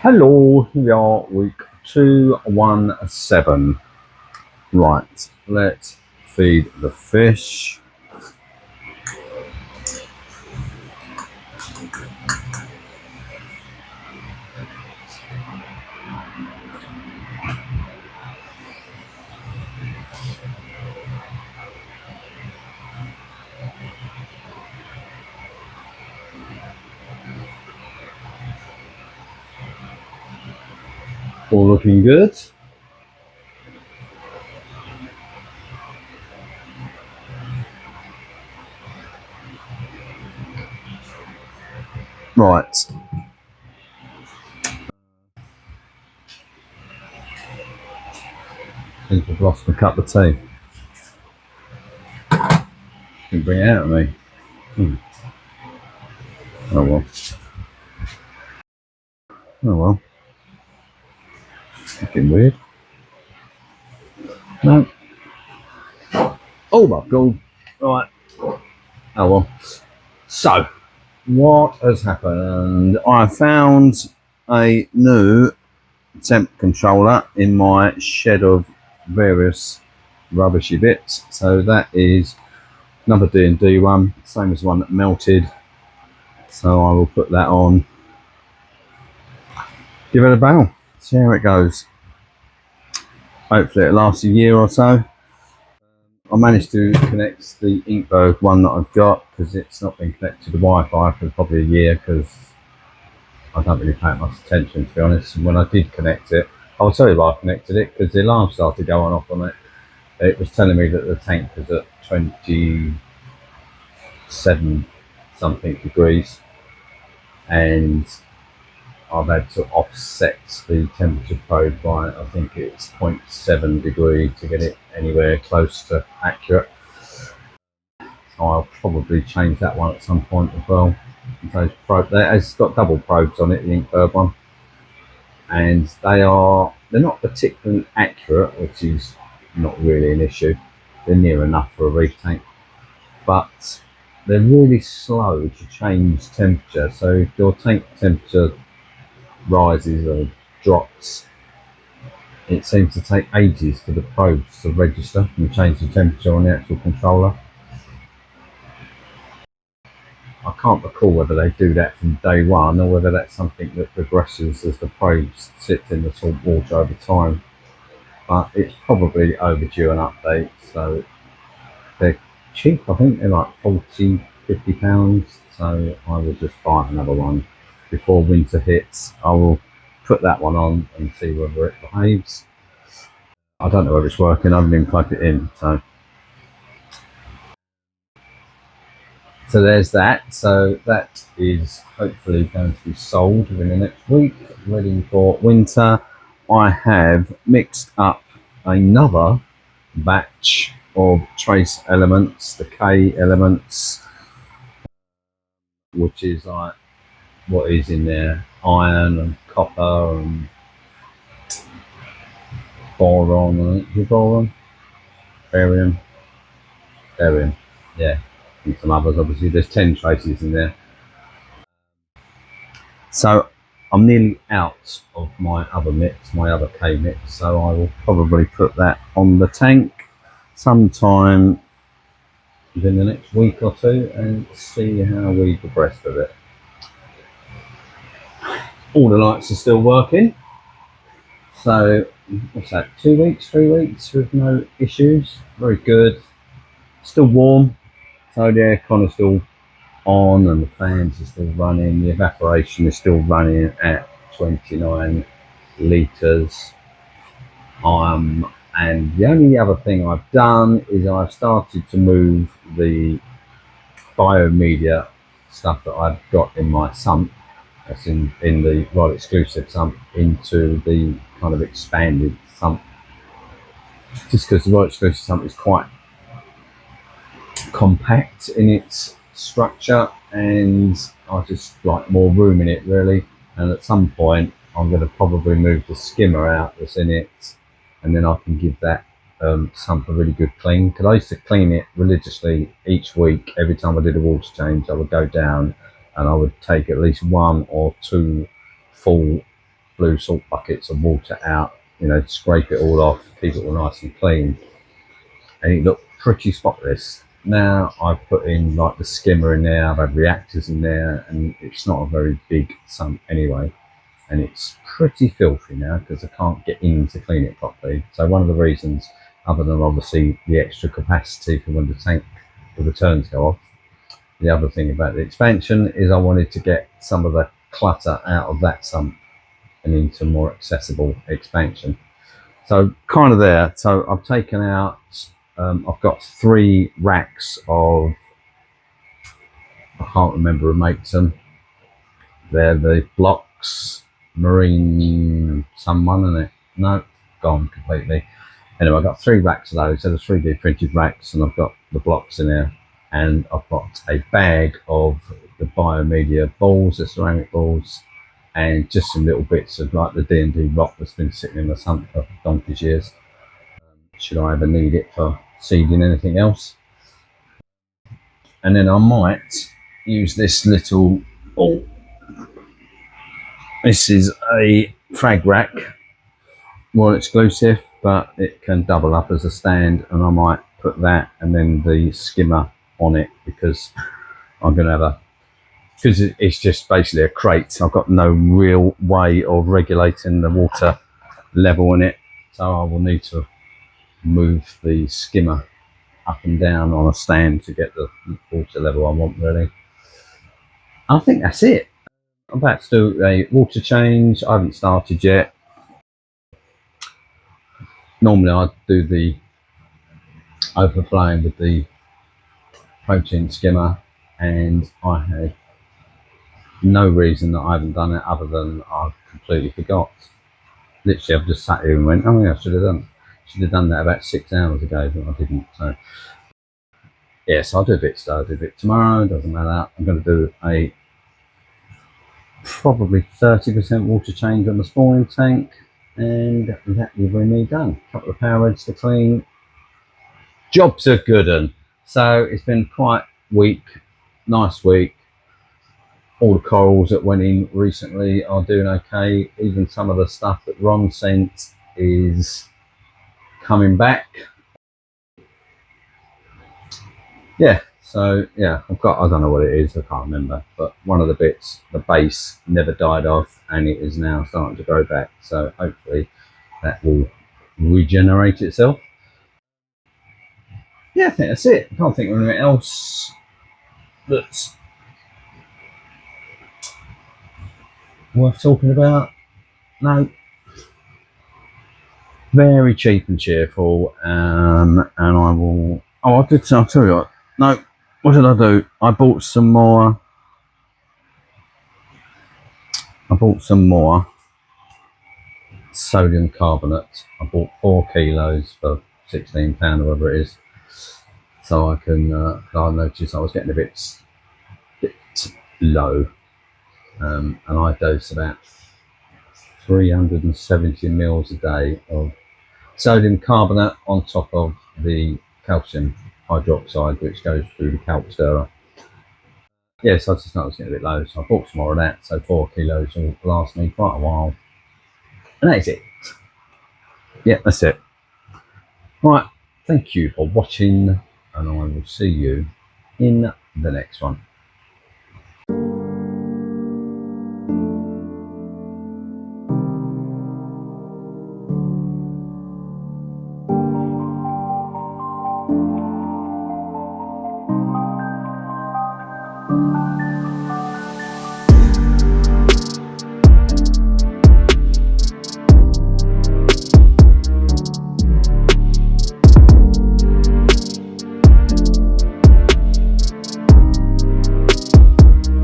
Hello, here we are, week 217. Right, let's feed the fish. All looking good. Right. I think I've lost my cup of tea. Didn't bring it out of me. Oh well. Oh well. Looking weird. No. Oh my god. Right. Oh well. So, what has happened? I found a new temp controller in my shed of various rubbishy bits. So that is another D&D one, same as the one that melted. So I will put that on, give it a bang, see how it goes. Hopefully it lasts a year or so. I managed to connect the Inkbird one that I've got because it's not been connected to the Wi-Fi for probably a year because I don't really pay much attention, to be honest. And when I did connect it, I'll tell you why I connected it, because the alarm started going off on it. It was telling me that the tank was at 27 something degrees, and I've had to offset the temperature probe by, I think it's 0.7 degree to get it anywhere close to accurate. So I'll probably change that one at some point as well. Those it's got double probes on it, the Inkbird one, and they're not particularly accurate, which is not really an issue. They're near enough for a reef tank, but they're really slow to change temperature. So if your tank temperature rises or drops, it seems to take ages for the probes to register and change the temperature on the actual controller. I can't recall whether they do that from day one or whether that's something that progresses as the probes sit in the salt water over time. But it's probably overdue an update. So they're cheap, I think they're like £40–50. So I will just buy another one before winter hits. I will put that one on and see whether it behaves. I don't know whether it's working, I haven't even plugged it in. So there's that. So that is hopefully going to be sold within the next week, ready for winter. I have mixed up another batch of trace elements, the K elements, which is like what is in there, iron and copper and boron, boron, barium, yeah, and some others. Obviously there's 10 traces in there. So I'm nearly out of my other mix, my other K mix, so I will probably put that on the tank sometime within the next week or two and see how we progress with it. All the lights are still working, so what's that, 2 weeks, 3 weeks with no issues, very good. Still warm, so the aircon is still on and the fans are still running, the evaporation is still running at 29 litres. And the only other thing I've done is I've started to move the Biomedia stuff that I've got in my sump, that's in the Rod exclusive sump, into the kind of expanded sump, just because the Rod exclusive sump is quite compact in its structure and I just like more room in it really. And at some point I'm going to probably move the skimmer out that's in it, and then I can give that sump a really good clean, because I used to clean it religiously each week. Every time I did a water change I would go down and I would take at least 1 or 2 full blue salt buckets of water out, you know, scrape it all off, keep it all nice and clean, and it looked pretty spotless. Now I've put in like the skimmer in there, I've had reactors in there, and it's not a very big sump anyway, and it's pretty filthy now because I can't get in to clean it properly. So one of the reasons, other than obviously the extra capacity for when the tank, the returns go off, the other thing about the expansion is I wanted to get some of the clutter out of that sump and into more accessible expansion. So kind of there. So I've taken out, I've got 3 racks of, I can't remember who makes them. They're the blocks, marine someone, isn't it? No, gone completely. Anyway, I've got 3 racks of those. So the 3D printed racks, and I've got the blocks in there. And I've got a bag of the Biomedia balls, the ceramic balls, and just some little bits of like the D&D rock that's been sitting in the sump for donkey's years. Should I ever need it for seeding anything else? And then I might use this little, oh, this is a frag rack, more exclusive, but it can double up as a stand, and I might put that and then the skimmer on it, because I'm going to have a, because it's just basically a crate. I've got no real way of regulating the water level in it, so I will need to move the skimmer up and down on a stand to get the water level I want, really. I think that's it. I'm about to do a water change. I haven't started yet. Normally I'd do the overflowing with the protein skimmer, and I had no reason that I haven't done it other than I completely forgot. Literally, I've just sat here and went, oh yeah, I should have done that about 6 hours ago, but I didn't. So yes, I'll do a bit today, I'll do a bit tomorrow, doesn't matter. I'm going to do a probably 30% water change on the spawning tank, and that will be me done. A couple of power heads to clean. Job's a good one. So it's been quite weak, nice week. All the corals that went in recently are doing okay. Even some of the stuff that Ron sent is coming back. Yeah, so yeah, I've got, I don't know what it is, I can't remember, but one of the bits, the base never died off, and it is now starting to grow back. So hopefully that will regenerate itself. Yeah, I think that's it. I can't think of anything else that's worth talking about. No, very cheap and cheerful, and I will. Oh, I'll tell you what. No, what did I do? I bought some more. Sodium carbonate. I bought 4 kilos for £16 or whatever it is. So I can. I noticed I was getting a bit low, and I dose about 370 mils a day of sodium carbonate on top of the calcium hydroxide, which goes through the calc stirrer. Yeah, so I just noticed getting a bit low, so I bought some more of that. So 4 kilos will last me quite a while. And that's it. Yeah, that's it. Right, thank you for watching, and I will see you in the next one.